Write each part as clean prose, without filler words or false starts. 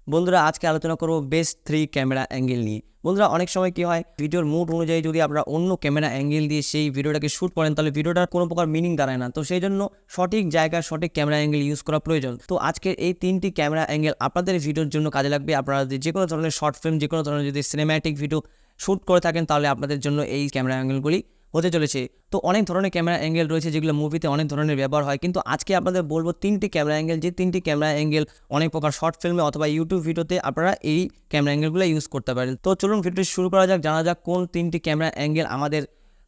বন্ধুরা আজকে আলোচনা করব বেস্ট 3 ক্যামেরা অ্যাঙ্গেল নিয়ে। বন্ধুরা অনেক সময় কি হয়, ভিডিওর মুড অনুযায়ী যদি আপনারা অন্য ক্যামেরা অ্যাঙ্গেল দিয়ে সেই ভিডিওটাকে শ্যুট করেন তাহলে ভিডিওটার কোনো প্রকার মিনিং দাঁড়ায় না। তো সেই জন্য সঠিক জায়গায় সঠিক ক্যামেরা অ্যাঙ্গেল ইউজ করা প্রয়োজন। তো আজকের এই 3টি ক্যামেরা অ্যাঙ্গেল আপনাদের ভিডিওর জন্য কাজে লাগবে। আপনারা যদি যে কোনো ধরনের শর্ট ফিল্ম, যে কোনো ধরনের যদি সিনেম্যাটিক ভিডিও শ্যুট করে থাকেন তাহলে আপনাদের জন্য এই ক্যামেরা অ্যাঙ্গেলগুলি হতে চলেছে। তো অনেক ধরনের ক্যামেরা অ্যাঙ্গেল রয়েছে যেগুলো মুভিতে অনেক ধরনের ব্যবহার হয়, কিন্তু আজকে আপনাদের বলবো 3টি ক্যামেরা অ্যাঙ্গেল, যে 3টি ক্যামেরা অ্যাঙ্গেল অনেক প্রকার শর্ট ফিল্মে অথবা ইউটিউব ভিডিওতে আপনারা এই ক্যামেরা অ্যাঙ্গেলগুলো ইউজ করতে পারেন। তো চলুন ভিডিওটি শুরু করা যাক, জানা যাক কোন 3টি ক্যামেরা অ্যাঙ্গেল আমাদের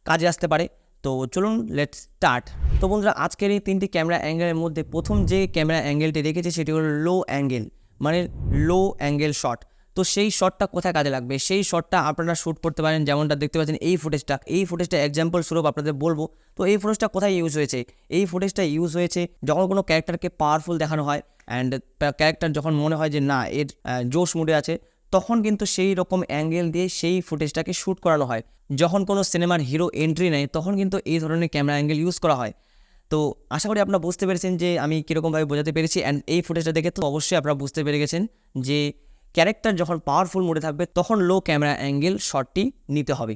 কাজে আসতে পারে। তো চলুন লেটস স্টার্ট। তো বন্ধুরা আজকের এই 3টি ক্যামেরা অ্যাঙ্গেলের মধ্যে প্রথম যে ক্যামেরা অ্যাঙ্গেলটি রেখেছে সেটি হলো লো অ্যাঙ্গেল, মানে লো অ্যাঙ্গেল শট। তো সেই শটটা কোথায় কাজে লাগবে? সেই শটটা আপনারা শ্যুট করতে পারেন, যেমনটা দেখতে পাচ্ছেন এই ফুটেজটা এক্সাম্পল স্বরূপ আপনাদের বলবো। তো এই ফুটেজটা কোথায় ইউজ হয়েছে? এই ফুটেজটা ইউজ হয়েছে যখন কোনো ক্যারেক্টারকে পাওয়ারফুল দেখানো হয় অ্যান্ড ক্যারেক্টার যখন মনে হয় যে না এর জোশ মুডে আছে, তখন কিন্তু সেই রকম অ্যাঙ্গেল দিয়ে সেই ফুটেজটাকে শ্যুট করানো হয়। যখন কোনো সিনেমার হিরো এন্ট্রি নেয় তখন কিন্তু এই ধরনের ক্যামেরা অ্যাঙ্গেল ইউজ করা হয়। তো আশা করি আপনারা বুঝতে পেরেছেন যে আমি কীরকমভাবে বোঝাতে পেরেছি। অ্যান্ড এই ফুটেজটা দেখে তো অবশ্যই আপনারা বুঝতে পেরে গেছেন যে ক্যারেক্টার যখন পাওয়ারফুল মোডে থাকবে তখন লো ক্যামেরা অ্যাঙ্গেল শটটি নিতে হবে।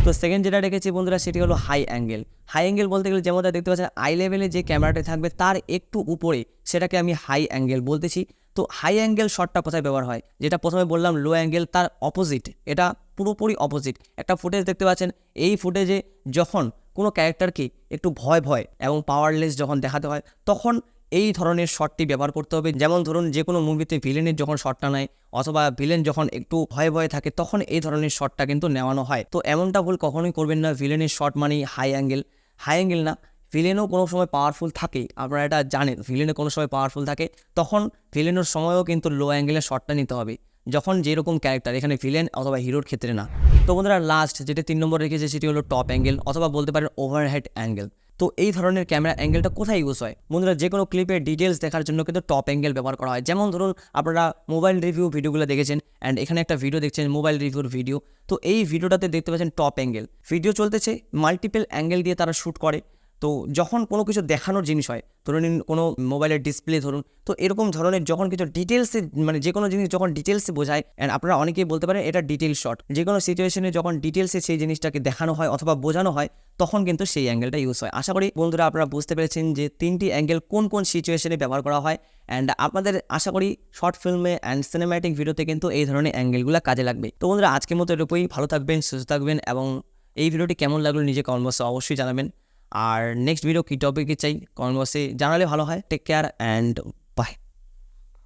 তো সেকেন্ড যেটা রেখেছি বন্ধুরা সেটি হলো হাই অ্যাঙ্গেল। হাই অ্যাঙ্গেল বলতে গেলে যেমনটা দেখতে পাচ্ছেন আই লেভেলে যে ক্যামেরাটা থাকবে তার একটু উপরে, সেটাকে আমি হাই অ্যাঙ্গেল বলতেছি। তো হাই অ্যাঙ্গেল শটটা কোথায় ব্যবহার হয়? যেটা প্রথমে বললাম লো অ্যাঙ্গেল, তার অপোজিট, এটা পুরোপুরি অপোজিট একটা ফুটেজ দেখতে পাচ্ছেন। এই ফুটেজে যখন কোনো ক্যারেক্টারকে একটু ভয় এবং পাওয়ারলেস যখন দেখাতে হয় তখন এই ধরনের শটটি ব্যবহার করতে হবে। যেমন ধরুন যে কোনো মুভিতে ভিলেনের যখন শটটা নেয় অথবা ভিলেন যখন একটু ভয়ে থাকে তখন এই ধরনের শটটা কিন্তু নেওয়ানো হয়। তো এমনটা ভুল কখনোই করবেন না, ভিলেনের শট মানেই হাই অ্যাঙ্গেল না। ভিলেনও কোনো সময় পাওয়ারফুল থাকে, আপনারা এটা জানেন, ভিলেনও কোনো সময় পাওয়ারফুল থাকে, তখন ভিলেনের সময়ও কিন্তু লো অ্যাঙ্গেলের শটটা নিতে হবে, যখন যেরকম ক্যারেক্টার, এখানে ভিলেন অথবা হিরোর ক্ষেত্রে না। তো বন্ধুরা লাস্ট যেটা 3 নম্বর রেখেছে সেটি হলো টপ অ্যাঙ্গেল অথবা বলতে পারেন ওভারহেড অ্যাঙ্গেল। তো এই ধরনের ক্যামেরা অ্যাঙ্গেলটা কোথায় ইউজ হয়? বন্ধুরা যে কোনো ক্লিপের ডিটেলস দেখার জন্য কিন্তু টপ অ্যাঙ্গেল ব্যবহার করা হয়। যেমন ধরুন আপনারা মোবাইল রিভিউ ভিডিওগুলো দেখেছেন অ্যান্ড এখানে একটা ভিডিও দেখছেন মোবাইল রিভিউর ভিডিও। তো এই ভিডিওটাতে দেখতে পাচ্ছেন টপ অ্যাঙ্গেল, ভিডিও চলতেছে, মাল্টিপল অ্যাঙ্গেল দিয়ে তারা শ্যুট করে। তো যখন কোনো কিছু দেখানোর জিনিস হয়, ধরুন কোনো মোবাইলের ডিসপ্লে ধরুন, তো এরকম ধরনের যখন কিছু ডিটেলসে, মানে যে কোনো জিনিস যখন ডিটেলসে বোঝায়, অ্যান্ড আপনারা অনেকেই বলতে পারেন এটা ডিটেল শট, যে কোনো সিচুয়েশনে যখন ডিটেলসে সেই জিনিসটাকে দেখানো হয় অথবা বোঝানো হয় তখন কিন্তু সেই অ্যাঙ্গেলটা ইউজ হয়। আশা করি বন্ধুরা আপনারা বুঝতে পেরেছেন যে 3টি অ্যাঙ্গেল কোন কোন সিচুয়েশনে ব্যবহার করা হয়। অ্যান্ড আপনাদের আশা করি শর্ট ফিল্মে অ্যান্ড সিনেম্যাটিক ভিডিওতে কিন্তু এই ধরনের অ্যাঙ্গেলগুলো কাজে লাগবে। তো বন্ধুরা আজকের মতো এরকমই, ভালো থাকবেন, সুস্থ থাকবেন এবং এই ভিডিওটি কেমন লাগলো নিজে কমেন্ট বক্সে অবশ্যই জানাবেন। আর নেক্সট ভিডিও কী টপিকে চাই কমেন্ট বক্সে জানালে ভালো হয়। Take care and